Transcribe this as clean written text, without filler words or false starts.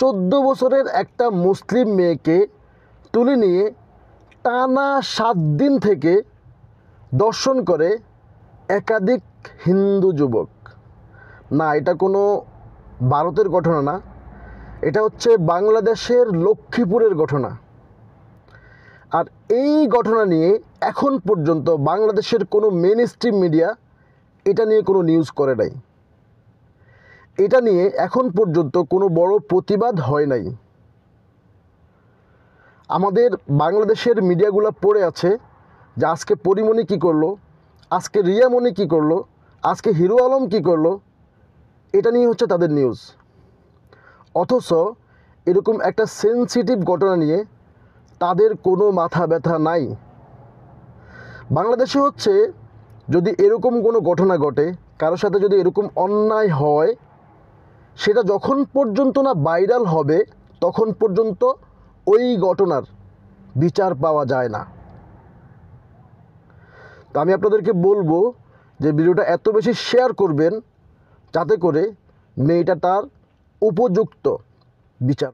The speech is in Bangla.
14 বছরের একটা মুসলিম মেয়েকে তুলে নিয়ে টানা 7 দিন থেকে দর্শন করে একাধিক হিন্দু যুবক। না, এটা কোনো ভারতের ঘটনা না, এটা হচ্ছে বাংলাদেশের লক্ষ্মীপুরের ঘটনা। আর এই ঘটনা নিয়ে এখন পর্যন্ত বাংলাদেশের কোনো মেইন স্ট্রিম মিডিয়া এটা নিয়ে কোনো নিউজ করে নাই। এটা নিয়ে এখন পর্যন্ত কোনো বড় প্রতিবাদ হয় নাই। আমাদের বাংলাদেশের মিডিয়াগুলো পড়ে আছে যে আজকে পরিমণি কী করলো, আজকে রিয়ামণি কী করলো, আজকে হিরো আলম কী করলো, এটা নিয়ে হচ্ছে তাদের নিউজ। অথচ এরকম একটা সেনসিটিভ ঘটনা নিয়ে তাদের কোনো মাথা ব্যথা নাই। বাংলাদেশে হচ্ছে যদি এরকম কোনো ঘটনা ঘটে, কারোর সাথে যদি এরকম অন্যায় হয়, সেটা যখন পর্যন্ত না ভাইরাল হবে তখন পর্যন্ত ওই ঘটনার বিচার পাওয়া যায় না। তো আমি আপনাদেরকে বলবো যে ভিডিওটা এত বেশি শেয়ার করবেন যাতে করে মেয়েটা তার উপযুক্ত বিচার